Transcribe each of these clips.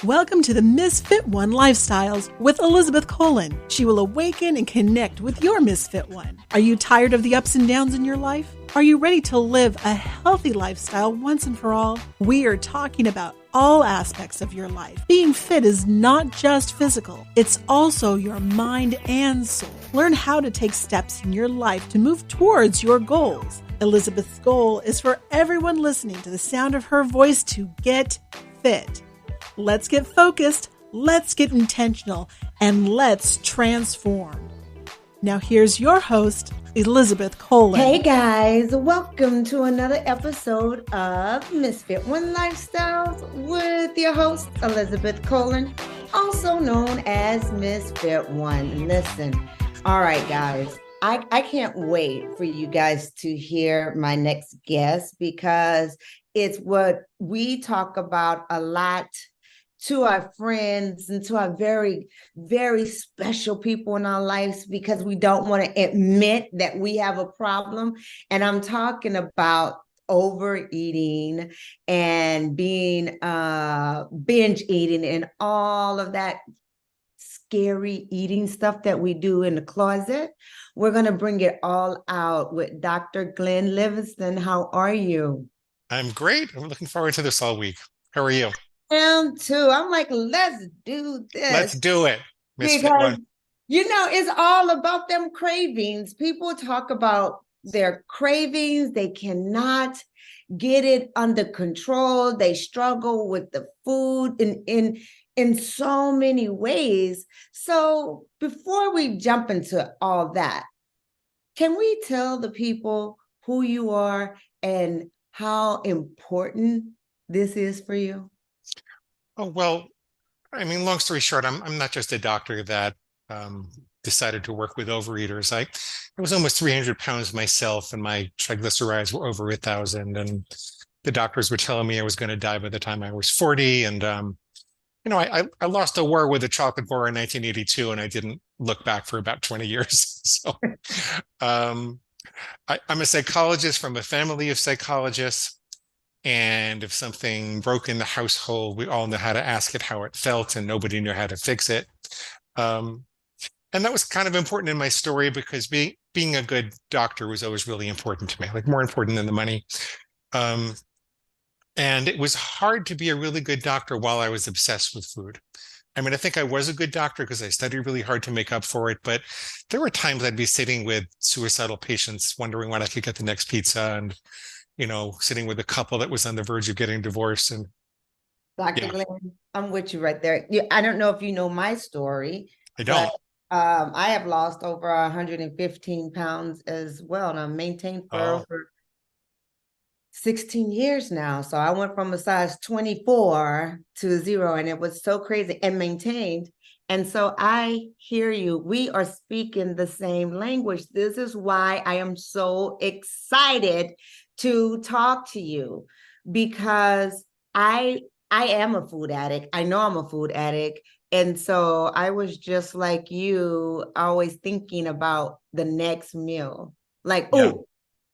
Welcome to the Misfit One Lifestyles with Elizabeth Colin. She will awaken and connect with your Misfit One. Are you tired of the ups and downs in your life? Are you ready to live a healthy lifestyle once and for all? We are talking about all aspects of your life. Being fit is not just physical, it's also your mind and soul. Learn how to take steps in your life to move towards your goals. Elizabeth's goal is for everyone listening to the sound of her voice to get fit. Let's get focused, let's get intentional, and let's transform. Now here's your host, Elizabeth Colin. Hey guys, welcome to another episode of Misfit One Lifestyles with your host, Elizabeth Colin, also known as Misfit One. Listen, all right guys, I can't wait for you guys to hear my next guest because it's what we talk about a lot to our friends and to our very, very special people in our lives because we don't want to admit that we have a problem. And I'm talking about overeating and being binge eating and all of that scary eating stuff that we do in the closet. We're going to bring it all out with Dr. Glenn Livingston. How are you? I'm great. I'm looking forward to this all week. How are you? Am too. I'm like, let's do this. Let's do it. Because, it's all about them cravings. People talk about their cravings. They cannot get it under control. They struggle with the food in so many ways. So before we jump into all that, can we tell the people who you are and how important this is for you? Oh, well, I mean, long story short, I'm not just a doctor that decided to work with overeaters. I was almost 300 pounds myself, and my triglycerides were over 1,000. And the doctors were telling me I was going to die by the time I was 40. And, I lost a war with a chocolate bar in 1982, and I didn't look back for about 20 years. So I'm a psychologist from a family of psychologists. And if something broke in the household, we all know how to ask it how it felt, and nobody knew how to fix it. And that was kind of important in my story because being a good doctor was always really important to me, like more important than the money. And it was hard to be a really good doctor while I was obsessed with food. I mean, I think I was a good doctor because I studied really hard to make up for it, but there were times I'd be sitting with suicidal patients wondering when I could get the next pizza, and sitting with a couple that was on the verge of getting divorced. And Dr. Glenn, I'm with you right there. I don't know if you know my story. I don't. But, I have lost over 115 pounds as well, and I've maintained for over 16 years now. So I went from a size 24 to 0, and it was so crazy, and maintained. And so I hear you. We are speaking the same language. This is why I am so excited to talk to you, because I am a food addict. I know I'm a food addict. And so I was just like you, always thinking about the next meal. Like,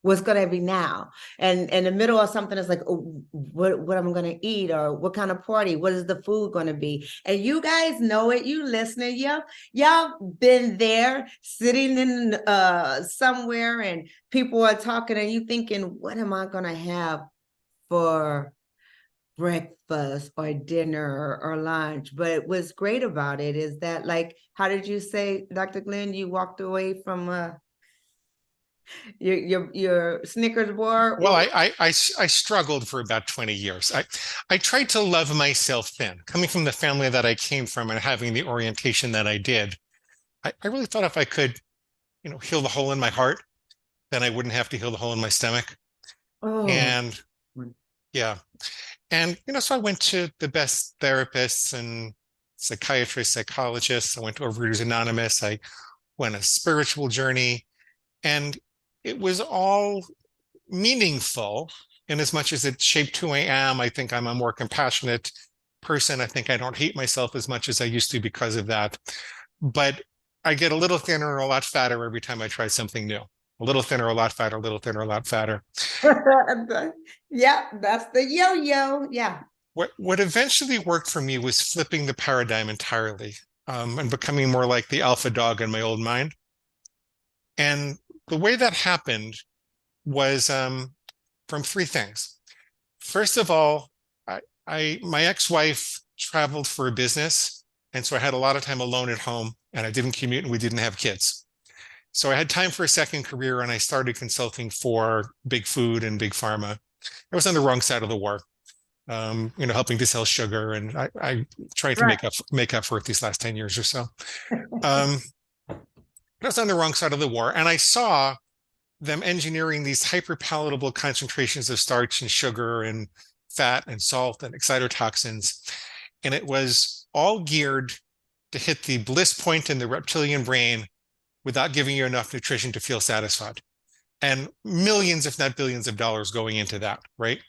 what's going to be now? And in the middle of something, it's like, what am I going to eat? Or what kind of party? What is the food going to be? And you guys know it. You listening, y'all been there sitting in somewhere and people are talking and you thinking, what am I going to have for breakfast or dinner or lunch? But what's great about it is that, like, how did you say, Dr. Glenn, you walked away from your Snickers bar? Well, I struggled for about 20 years. I tried to love myself thin. Coming from the family that I came from and having the orientation that I did, I really thought if I could, heal the hole in my heart, then I wouldn't have to heal the hole in my stomach. And yeah. And, so I went to the best therapists and psychiatrists, psychologists. I went to Overeaters Anonymous. I went a spiritual journey, and it was all meaningful in as much as it shaped who I am. I think I'm a more compassionate person. I think I don't hate myself as much as I used to because of that. But I get a little thinner or a lot fatter every time I try something new. A little thinner, a lot fatter, a little thinner, a lot fatter. Yeah, that's the yo-yo. Yeah. What eventually worked for me was flipping the paradigm entirely, and becoming more like the alpha dog in my old mind. And the way that happened was from three things. First of all, my ex-wife traveled for a business, and so I had a lot of time alone at home, and I didn't commute, and we didn't have kids. So I had time for a second career, and I started consulting for big food and big pharma. I was on the wrong side of the war, helping to sell sugar, and I tried to Right. make up for it these last 10 years or so. Um, I was on the wrong side of the war, and I saw them engineering these hyper palatable concentrations of starch and sugar and fat and salt and excitotoxins. And it was all geared to hit the bliss point in the reptilian brain without giving you enough nutrition to feel satisfied. And millions, if not billions of dollars going into that, right?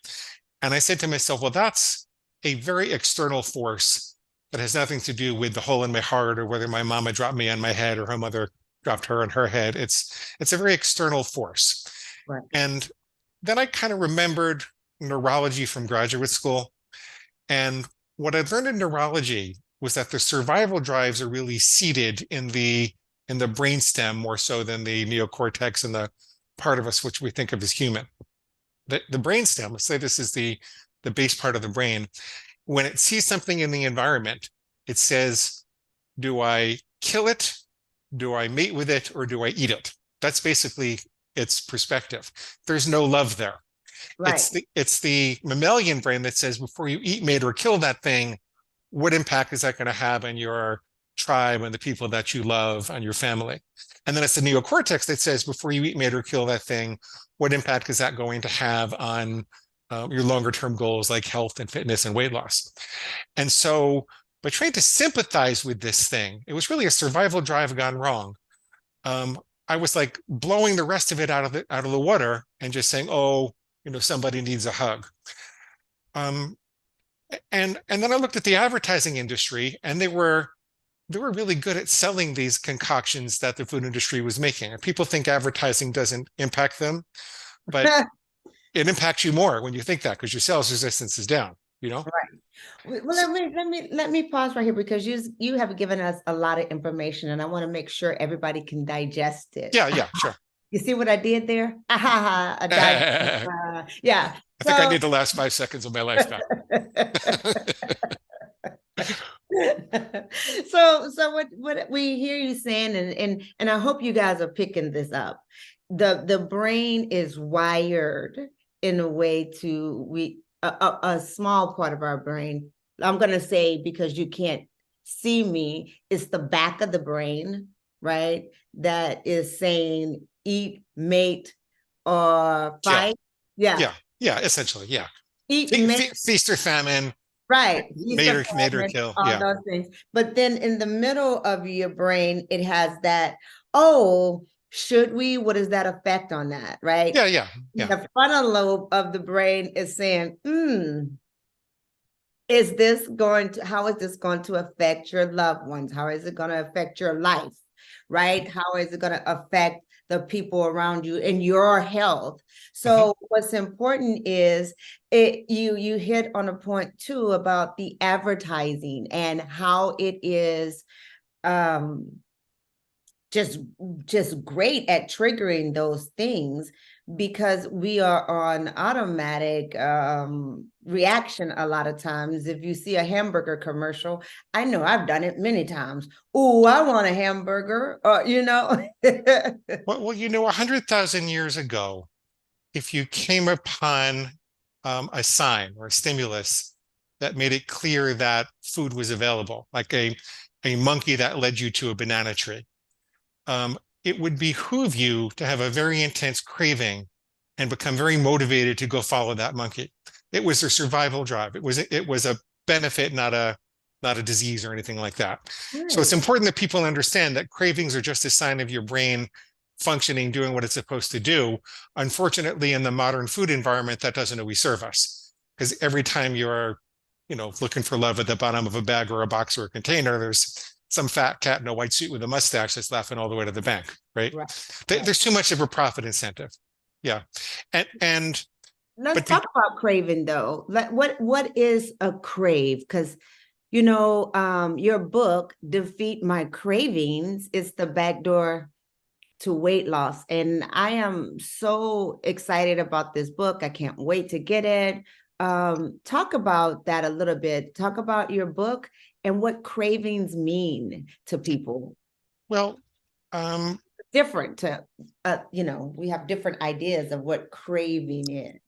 And I said to myself, well, that's a very external force that has nothing to do with the hole in my heart or whether my mama dropped me on my head or her mother dropped her on her head. It's a very external force. Right. And then I kind of remembered neurology from graduate school. And what I learned in neurology was that the survival drives are really seated in the brainstem more so than the neocortex and the part of us which we think of as human. The brainstem, let's say this is the base part of the brain, when it sees something in the environment, it says, do I kill it? Do I mate with it, or do I eat it? That's basically its perspective. There's no love there. Right. It's the mammalian brain that says, before you eat, mate, or kill that thing, what impact is that going to have on your tribe and the people that you love and your family? And then it's the neocortex that says, before you eat, mate, or kill that thing, what impact is that going to have on your longer term goals like health and fitness and weight loss? And so by trying to sympathize with this thing, it was really a survival drive gone wrong. I was like blowing the rest of it out of the water and just saying, oh, somebody needs a hug. And then I looked at the advertising industry, and they were really good at selling these concoctions that the food industry was making. And people think advertising doesn't impact them, but it impacts you more when you think that, because your sales resistance is down. Right. Well, let me pause right here, because you have given us a lot of information, and I want to make sure everybody can digest it. Yeah, sure. You see what I did there? Yeah. I think I need the last 5 seconds of my life back. So what we hear you saying, and I hope you guys are picking this up. The brain is wired in a way to a small part of our brain. I'm going to say, because you can't see me, it's the back of the brain, right? That is saying eat, mate, or fight. Yeah, essentially, yeah. Eat, feast or famine. Right. Mate or kill. All those things. But then in the middle of your brain, it has that, oh, should we? What is that effect on that? Right? Yeah. The frontal lobe of the brain is saying, how is this going to affect your loved ones? How is it going to affect your life? Right? How is it going to affect the people around you and your health? So what's important is you hit on a point too about the advertising and how it is just great at triggering those things, because we are on automatic reaction a lot of times. If you see a hamburger commercial, I know I've done it many times. Oh, I want a hamburger, Well, 100,000 years ago, if you came upon a sign or a stimulus that made it clear that food was available, like a monkey that led you to a banana tree, it would behoove you to have a very intense craving and become very motivated to go follow that monkey. It was a survival drive. It was a benefit, not a disease or anything like that. Right. So it's important that people understand that cravings are just a sign of your brain functioning, doing what it's supposed to do. Unfortunately, in the modern food environment, that doesn't always serve us, because every time you're, looking for love at the bottom of a bag or a box or a container, there's some fat cat in a white suit with a mustache that's laughing all the way to the bank, right? There's too much of a profit incentive. Yeah. And let's But be, talk about craving though. What is a crave? Because your book, Defeat My Cravings, is the back door to weight loss. And I am so excited about this book. I can't wait to get it. Talk about that a little bit. Talk about your book and what cravings mean to people. well, um, Different to, we have different ideas of what craving is.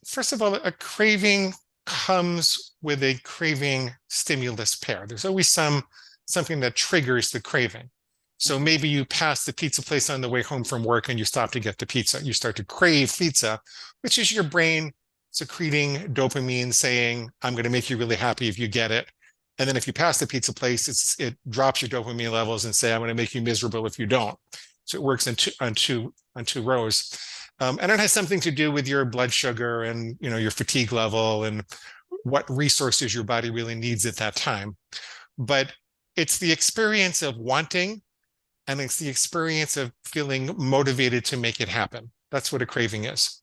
first of all, a craving comes with a craving stimulus pair. There's always something that triggers the craving. So maybe you pass the pizza place on the way home from work and you stop to get the pizza. You start to crave pizza, which is your brain secreting dopamine saying, I'm going to make you really happy if you get it. And then if you pass the pizza place, it drops your dopamine levels and say, I'm going to make you miserable if you don't. So it works on two rows. And it has something to do with your blood sugar and your fatigue level and what resources your body really needs at that time. But it's the experience of wanting, and it's the experience of feeling motivated to make it happen. That's what a craving is.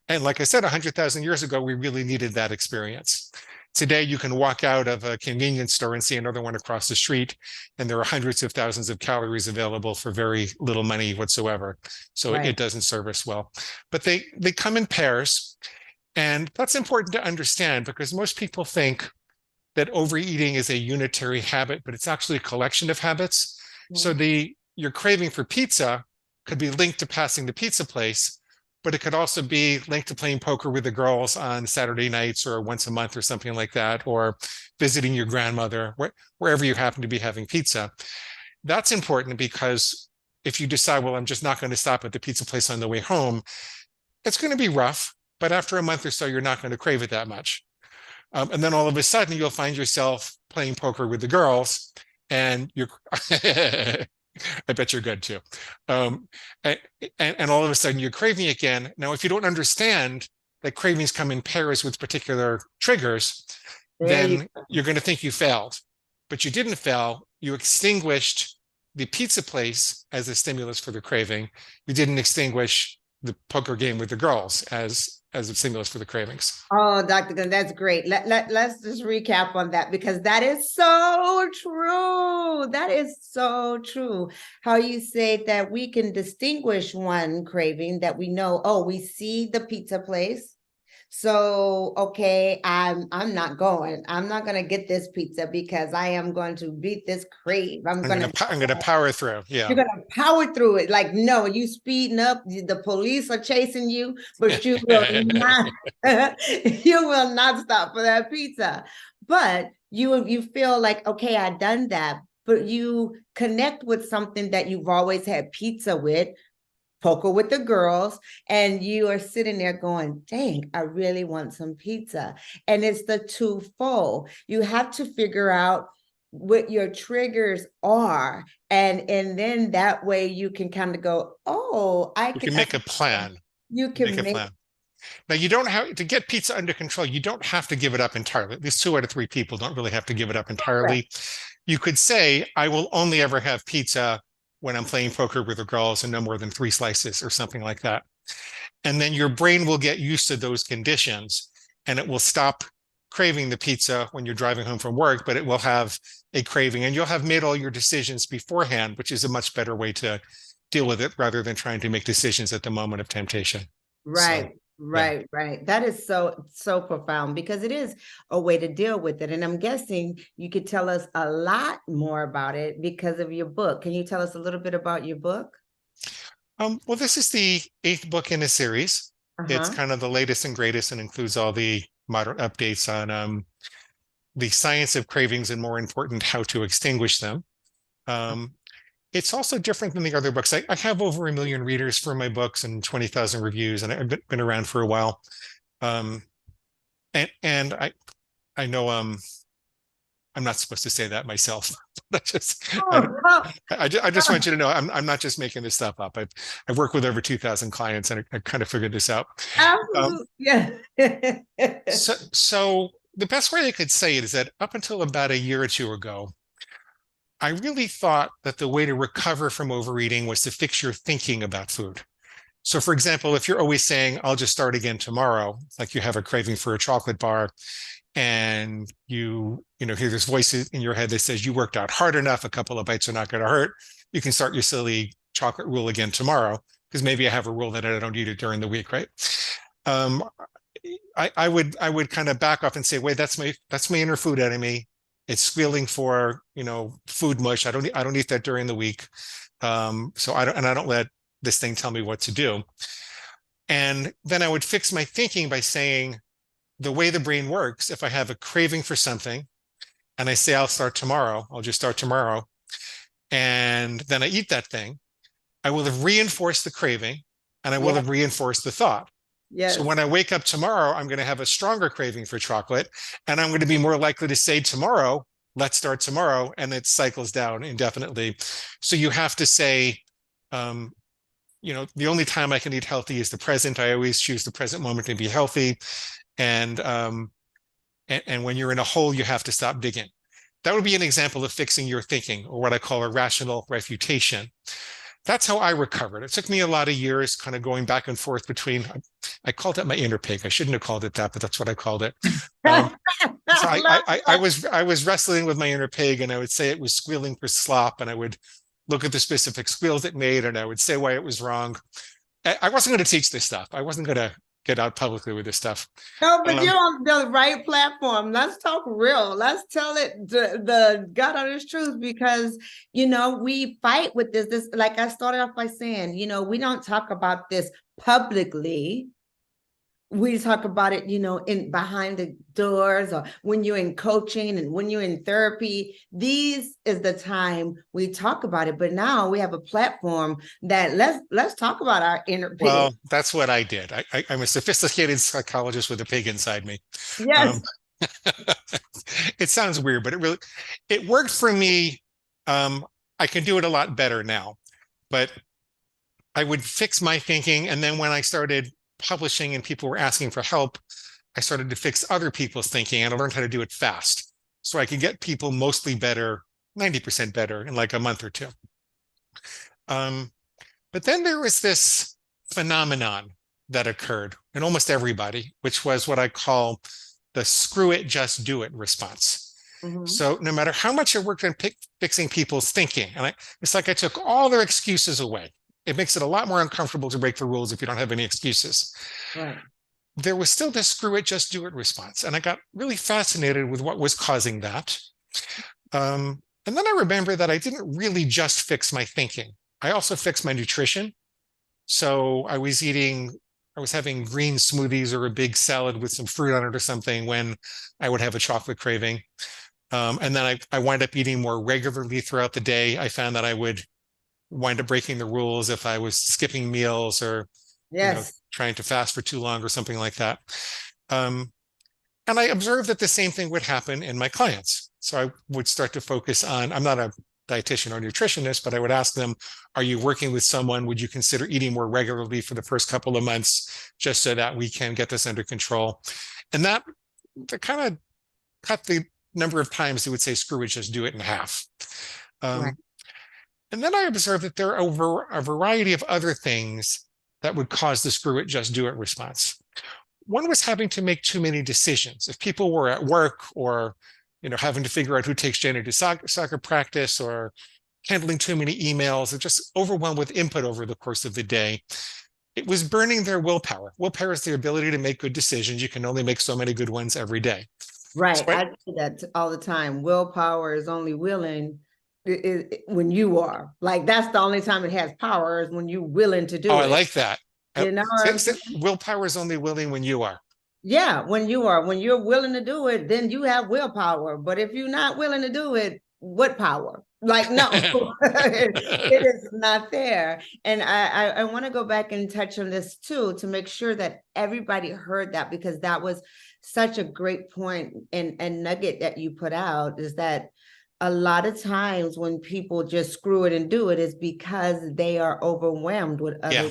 And like I said, 100,000 years ago, we really needed that experience. Today, you can walk out of a convenience store and see another one across the street, and there are hundreds of thousands of calories available for very little money whatsoever. So Right. it doesn't serve us well. But they come in pairs, and that's important to understand because most people think that overeating is a unitary habit, but it's actually a collection of habits. So your craving for pizza could be linked to passing the pizza place, but it could also be linked to playing poker with the girls on Saturday nights or once a month or something like that, or visiting your grandmother, wherever you happen to be having pizza. That's important because if you decide, well, I'm just not going to stop at the pizza place on the way home, it's going to be rough, but after a month or so, you're not going to crave it that much. And then all of a sudden, you'll find yourself playing poker with the girls, and you're I bet you're good too. And all of a sudden you're craving again. Now, if you don't understand that cravings come in pairs with particular triggers, then you're going to think you failed. But you didn't fail. You extinguished the pizza place as a stimulus for the craving. You didn't extinguish the poker game with the girls as a stimulus for the cravings. Oh, Dr. Gunn, that's great. Let's just recap on that because that is so true. That is so true. How you say that we can distinguish one craving that we know, oh, we see the pizza place. So, okay, I'm not going to get this pizza because I am going to beat this crave. I'm going to power through. Yeah. You're going to power through it. Like, no, you speeding up. The police are chasing you, but you will not, you will not stop for that pizza. But you feel like, okay, I done that, but you connect with something that you've always had pizza with, poker with the girls, and you are sitting there going, dang, I really want some pizza. And it's the twofold. You have to figure out what your triggers are. And then that way you can kind of go, oh, you can make a plan. You can make a plan. Now, you don't have to get pizza under control. You don't have to give it up entirely. At least 2 out of 3 people don't really have to give it up entirely. Right. You could say, I will only ever have pizza when I'm playing poker with the girls and no more than 3 slices or something like that. And then your brain will get used to those conditions and it will stop craving the pizza when you're driving home from work, but it will have a craving and you'll have made all your decisions beforehand, which is a much better way to deal with it rather than trying to make decisions at the moment of temptation. Right. So, right. That is so profound because it is a way to deal with it. And I'm guessing you could tell us a lot more about it because of your book. Can you tell us a little bit about your book? Well, this is the 8th book in a series. It's kind of the latest and greatest and includes all the modern updates on the science of cravings and, more important, how to extinguish them. It's also different than the other books. I have over 1 million readers for my books and 20,000 reviews, and I've been around for a while. And I know I'm not supposed to say that myself. I just want you to know I'm not just making this stuff up. I've worked with over 2,000 clients, and I kind of figured this out. Absolutely, yeah. So the best way I could say it is that up until about a year or 2 ago, I really thought that the way to recover from overeating was to fix your thinking about food. So for example, if you're always saying, I'll just start again tomorrow, like you have a craving for a chocolate bar and you hear this voice in your head that says you worked out hard enough, a couple of bites are not going to hurt. You can start your silly chocolate rule again tomorrow because maybe I have a rule that I don't eat it during the week, right? Um, I would kind of back off and say, wait, that's my inner food enemy. It's squealing for, food mush. I don't eat that during the week. So I don't let this thing tell me what to do. And then I would fix my thinking by saying the way the brain works, if I have a craving for something and I say, I'll just start tomorrow. And then I eat that thing, I will have reinforced the craving and I will have reinforced the thought. Yes. So when I wake up tomorrow, I'm going to have a stronger craving for chocolate and I'm going to be more likely to say tomorrow, let's start tomorrow. And it cycles down indefinitely. So you have to say, the only time I can eat healthy is the present. I always choose the present moment to be healthy. And when you're in a hole, you have to stop digging. That would be an example of fixing your thinking, or what I call a rational refutation. That's how I recovered. It took me a lot of years kind of going back and forth between, I called it my inner pig. I shouldn't have called it that, but that's what I called it. So I was wrestling with my inner pig and I would say it was squealing for slop and I would look at the specific squeals it made and I would say why it was wrong. I wasn't going to teach this stuff. I wasn't going to get out publicly with this stuff. No, but you're on the right platform. Let's talk real. Let's tell it the God honest truth, because we fight with this. Like I started off by saying, we don't talk about this publicly. We talk about it, in behind the doors, or when you're in coaching and when you're in therapy. This is the time we talk about it. But now we have a platform that let's talk about our inner pig. Well, that's what I did. I'm a sophisticated psychologist with a pig inside me. Yes. It sounds weird, but it worked for me. I can do it a lot better now, but I would fix my thinking. And then when I started publishing and people were asking for help, I started to fix other people's thinking and I learned how to do it fast. So I could get people mostly better, 90% better in like a month or two. But then there was this phenomenon that occurred in almost everybody, which was what I call the screw it, just do it response. Mm-hmm. So no matter how much I worked on fixing people's thinking, and it's like I took all their excuses away. It makes it a lot more uncomfortable to break the rules if you don't have any excuses. Right. There was still this screw it, just do it response. And I got really fascinated with what was causing that. And then I remember that I didn't really just fix my thinking. I also fixed my nutrition. So I was having green smoothies or a big salad with some fruit on it or something when I would have a chocolate craving. And then I wind up eating more regularly throughout the day. I found that I would wind up breaking the rules if I was skipping meals or trying to fast for too long or something like that. And I observed that the same thing would happen in my clients. So I would start to focus on, I'm not a dietitian or nutritionist, but I would ask them, are you working with someone? Would you consider eating more regularly for the first couple of months, just so that we can get this under control? And that kind of cut the number of times they would say, screw it, just do it in half. Right. And then I observed that there are a variety of other things that would cause the screw it, just do it response. One was having to make too many decisions. If people were at work or, having to figure out who takes Jenny to soccer practice or handling too many emails or just overwhelmed with input over the course of the day, it was burning their willpower. Willpower is the ability to make good decisions. You can only make so many good ones every day. Right. So I do that all the time. Willpower is only willing when you are. Like, that's the only time it has power, is when you're willing to do it. I like that. Willpower is only willing when you are. Yeah, when you're willing to do it, then you have willpower. But if you're not willing to do it, what power? Like, no, it is not there. And I want to go back and touch on this too, to make sure that everybody heard that, because that was such a great point and nugget that you put out, is that a lot of times when people just screw it and do it is because they are overwhelmed with other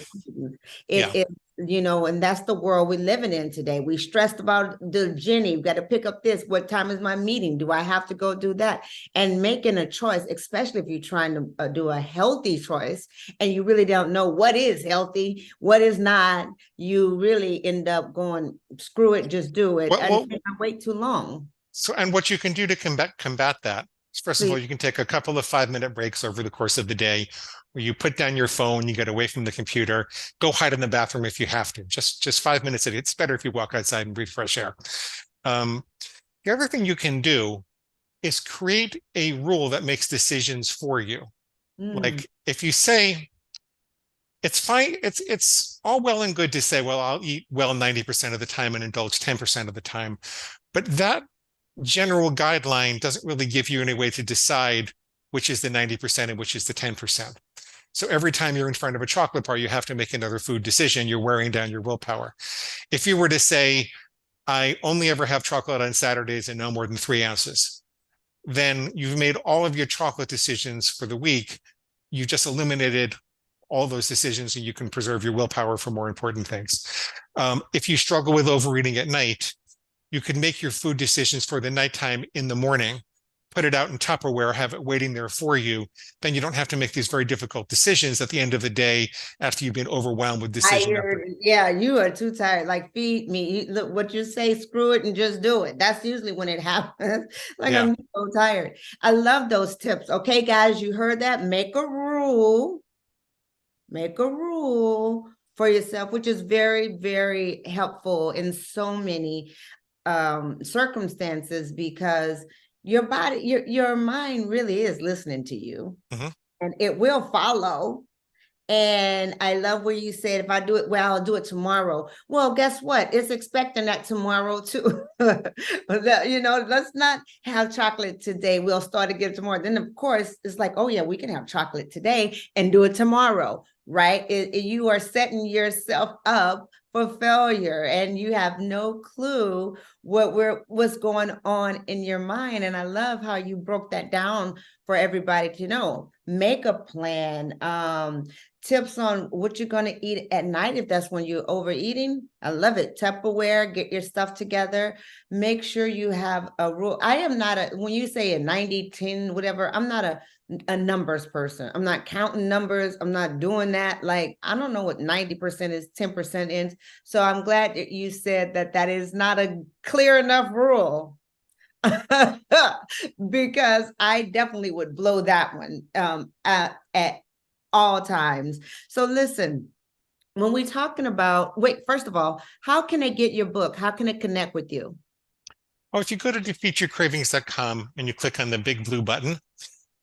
things. and that's the world we're living in today. We stressed about the Jenny, we got to pick up this. What time is my meeting? Do I have to go do that? And making a choice, especially if you're trying to do a healthy choice and you really don't know what is healthy, what is not, you really end up going, screw it, just do it. And not wait too long. So, and what you can do to combat that, first of all, you can take a couple of 5-minute breaks over the course of the day where you put down your phone, you get away from the computer, go hide in the bathroom if you have to. Just 5 minutes a day. It's better if you walk outside and breathe fresh air. The other thing you can do is create a rule that makes decisions for you. Like if you say, it's fine, it's all well and good to say, well, I'll eat well 90% of the time and indulge 10% of the time. But that general guideline doesn't really give you any way to decide which is the 90% and which is the 10%. So every time you're in front of a chocolate bar, you have to make another food decision. You're wearing down your willpower. If you were to say, I only ever have chocolate on Saturdays and no more than 3 ounces, then you've made all of your chocolate decisions for the week. You just eliminated all those decisions and you can preserve your willpower for more important things. If you struggle with overeating at night, you can make your food decisions for the nighttime in the morning, put it out in Tupperware, have it waiting there for you. Then you don't have to make these very difficult decisions at the end of the day after you've been overwhelmed with decisions. Yeah, you are too tired. Like, feed me. Look, what you say, screw it and just do it. That's usually when it happens. I'm so tired. I love those tips. Okay, guys, you heard that? Make a rule. Make a rule for yourself, which is very, very helpful in so many circumstances, because your body, your mind really is listening to you, and it will follow. And I love where you said, if I do it well, I'll do it tomorrow. Well, guess what? It's expecting that tomorrow too. Let's not have chocolate today. We'll start again tomorrow. Then of course it's like, oh yeah, we can have chocolate today and do it tomorrow, right? You are setting yourself up for failure, and you have no clue what's going on in your mind. And I love how you broke that down for everybody to know. Make a plan. Tips on what you're going to eat at night if that's when you're overeating. I love it. Tupperware, get your stuff together. Make sure you have a rule. I am not when you say a 90-10, whatever, I'm not a numbers person. I'm not counting numbers. I'm not doing that. Like, I don't know what 90% is, 10% is. So I'm glad that you said that is not a clear enough rule. Because I definitely would blow that one at all times. So listen, when we're talking about, first of all, how can I get your book? How can I connect with you? Well, if you go to defeatyourcravings.com and you click on the big blue button,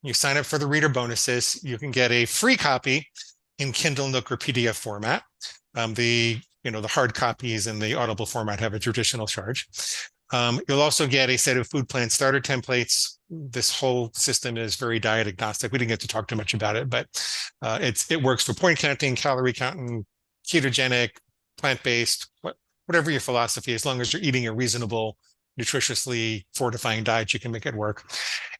you sign up for the reader bonuses, you can get a free copy in Kindle, Nook, or PDF format. The hard copies and the Audible format have a traditional charge. You'll also get a set of food plan starter templates. This whole system is very diet agnostic. We didn't get to talk too much about it, but it works for point counting, calorie counting, ketogenic, plant-based, whatever your philosophy, as long as you're eating a reasonable, nutritiously fortifying diet, you can make it work.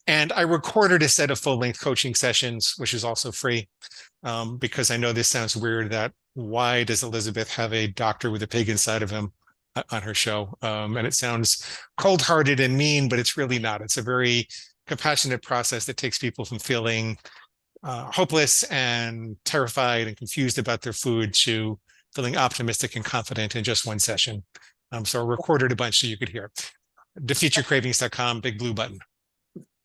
And I recorded a set of full-length coaching sessions, which is also free, because I know this sounds weird, that why does Elizabeth have a doctor with a pig inside of him on her show? And it sounds cold-hearted and mean, but it's really not. It's a very compassionate process that takes people from feeling hopeless and terrified and confused about their food to feeling optimistic and confident in just one session. So I recorded a bunch so you could hear. Defeatyourcravings.com, big blue button.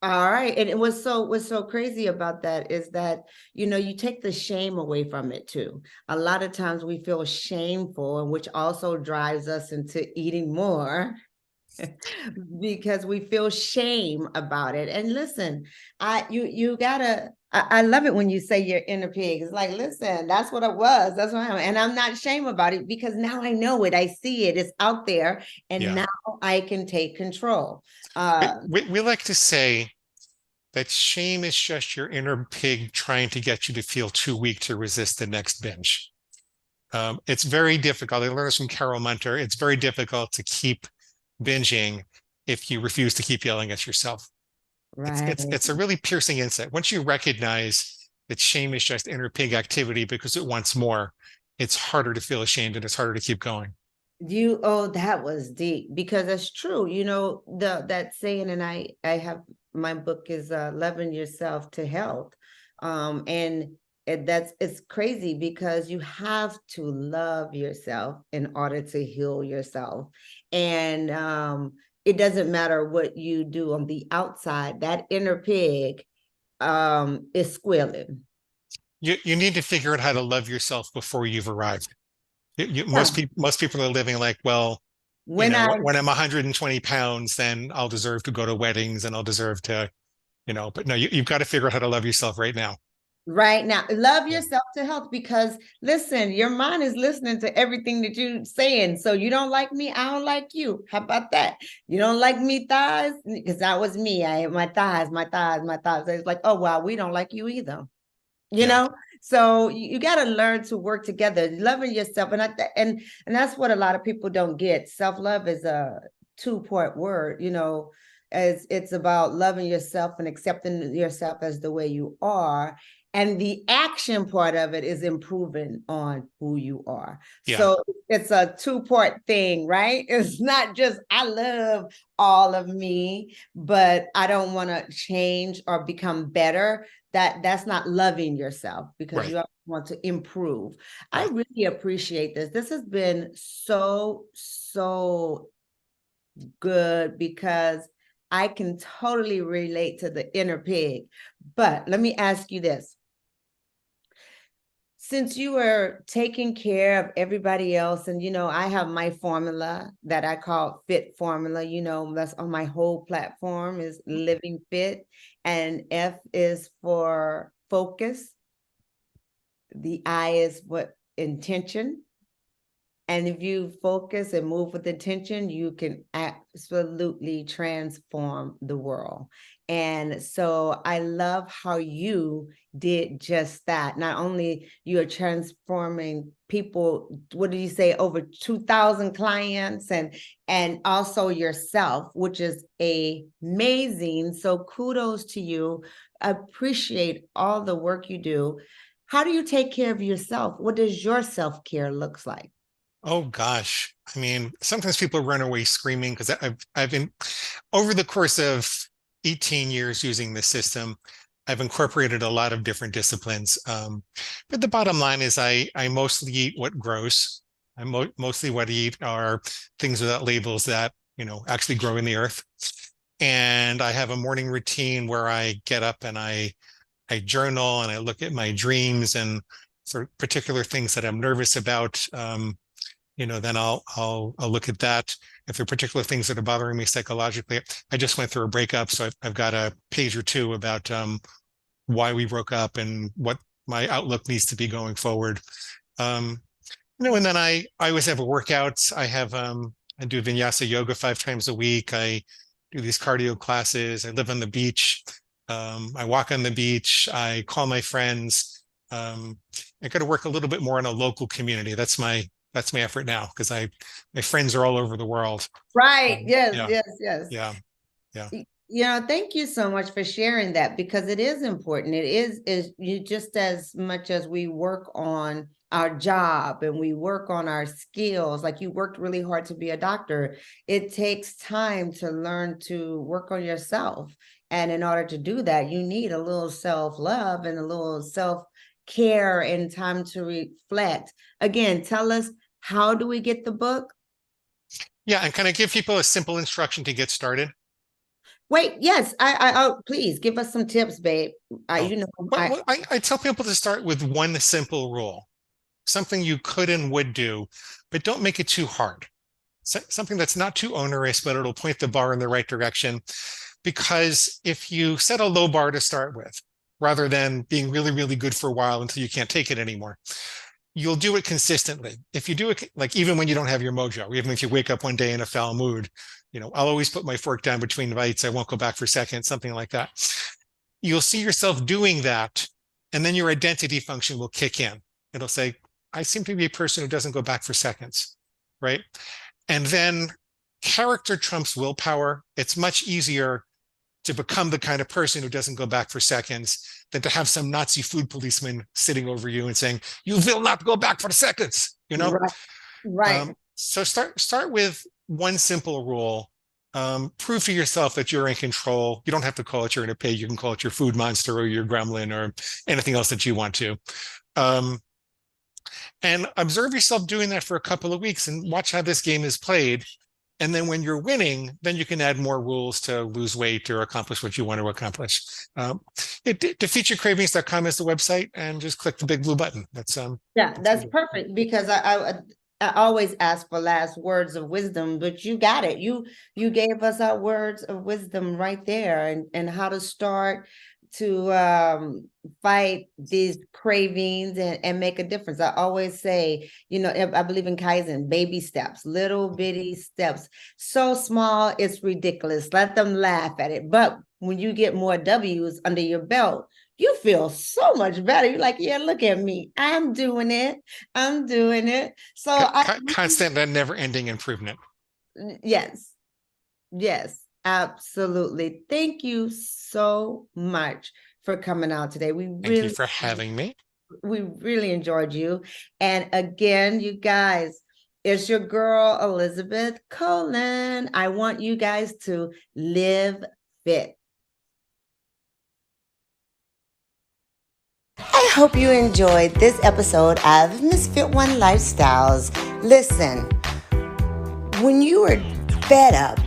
All right. And what's so crazy about that is that, you take the shame away from it too. A lot of times we feel shameful, which also drives us into eating more because we feel shame about it. And listen, I love it when you say your inner pig. It's like, listen, that's what I was. That's what I am. And I'm not ashamed about it because now I know it. I see it. It's out there. And now I can take control. We like to say that shame is just your inner pig trying to get you to feel too weak to resist the next binge. It's very difficult. I learned this from Carol Munter. It's very difficult to keep binging if you refuse to keep yelling at yourself. Right. It's a really piercing insight. Once you recognize that shame is just inner pig activity because it wants more, it's harder to feel ashamed and it's harder to keep going. That was deep because it's true. That saying, and I have, my book is Loving Yourself to Health. And it's crazy because you have to love yourself in order to heal yourself. And it doesn't matter what you do on the outside, that inner pig is squealing. You need to figure out how to love yourself before you've arrived. Yeah. Most people are living like, well, when I'm 120 pounds, then I'll deserve to go to weddings and I'll deserve to, but no, you've got to figure out how to love yourself right now. Right now, love yourself to health, because listen, your mind is listening to everything that you're saying. So you don't like me, I don't like you. How about that? You don't like me thighs? Because that was me. I had my thighs. It's like, oh, wow, we don't like you either. So you got to learn to work together, loving yourself. And that's what a lot of people don't get. Self-love is a two-part word, as it's about loving yourself and accepting yourself as the way you are. And the action part of it is improving on who you are. Yeah. So it's a two-part thing, right? It's not just, I love all of me, but I don't want to change or become better. That's not loving yourself, because you want to improve. Right. I really appreciate this. This has been so good, because I can totally relate to the inner pig. But let me ask you this. Since you were taking care of everybody else, and, I have my formula that I call Fit Formula, that's on my whole platform, is Living Fit. And F is for focus. The I is what? Intention. And if you focus and move with intention, you can absolutely transform the world. And so I love how you did just that. Not only you are transforming people, what did you say, over 2,000 clients, and also yourself, which is amazing. So kudos to you. I appreciate all the work you do. How do you take care of yourself? What does your self-care looks like? Oh gosh. I mean, sometimes people run away screaming, because I've been, over the course of 18 years using this system, I've incorporated a lot of different disciplines. But the bottom line is I mostly eat what grows. Mostly what I eat are things without labels that, actually grow in the earth. And I have a morning routine where I get up and I journal and I look at my dreams and sort of particular things that I'm nervous about. Then I'll look at that. If there are particular things that are bothering me psychologically, I just went through a breakup, so I've got a page or two about why we broke up and what my outlook needs to be going forward. And then I always have a workout. I do Vinyasa yoga 5 times a week. I do these cardio classes. I live on the beach. I walk on the beach. I call my friends. I got to work a little bit more in a local community. That's my effort now, because my friends are all over the world. Right. Yes. Yeah. Thank you so much for sharing that, because it is important. It is you, just as much as we work on our job and we work on our skills, like you worked really hard to be a doctor, it takes time to learn to work on yourself. And in order to do that, you need a little self-love and a little self-care and time to reflect. Again, tell us, how do we get the book? Yeah, and can I give people a simple instruction to get started? Wait, yes, I please give us some tips, babe. I tell people to start with one simple rule, something you could and would do, but don't make it too hard. Something that's not too onerous, but it'll point the bar in the right direction. Because if you set a low bar to start with, rather than being really, really good for a while until you can't take it anymore, you'll do it consistently. If you do it, like even when you don't have your mojo, even if you wake up one day in a foul mood, I'll always put my fork down between bites. I won't go back for seconds, something like that. You'll see yourself doing that, and then your identity function will kick in. It'll say, I seem to be a person who doesn't go back for seconds, right? And then character trumps willpower. It's much easier to become the kind of person who doesn't go back for seconds than to have some Nazi food policeman sitting over you and saying, "You will not go back for seconds," you know? Right. So start with one simple rule. Prove to yourself that you're in control. You don't have to call it your inner pig. You can call it your food monster or your gremlin or anything else that you want to. And observe yourself doing that for a couple of weeks and watch how this game is played. And then when you're winning, then you can add more rules to lose weight or accomplish what you want to accomplish. Defeatyourcravings.com is the website, and just click the big blue button. That's perfect, because I always ask for last words of wisdom, but you got it. You gave us our words of wisdom right there, and how to start to fight these cravings and make a difference. I always say, I believe in Kaizen, baby steps, little bitty steps, so small it's ridiculous. Let them laugh at it. But when you get more W's under your belt, you feel so much better. You're like, yeah, look at me. I'm doing it. So constant and never-ending improvement. Yes, absolutely. Thank you so much for coming out today. Thank you for having me. We really enjoyed you. And again, you guys, it's your girl, Elizabeth Colen. I want you guys to live fit. I hope you enjoyed this episode of Misfit One Lifestyles. Listen, when you are fed up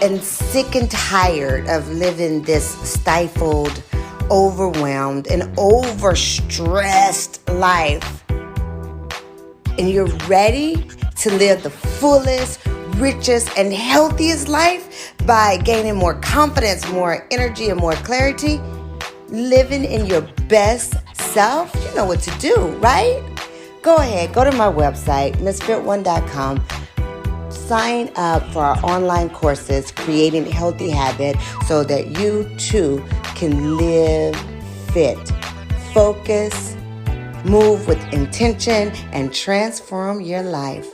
and sick and tired of living this stifled, overwhelmed, and overstressed life, and you're ready to live the fullest, richest, and healthiest life by gaining more confidence, more energy, and more clarity, living in your best self, you know what to do, right? Go ahead, go to my website, misfit1.com. Sign up for our online courses, Creating Healthy Habits, so that you too can live fit, focus, move with intention, and transform your life.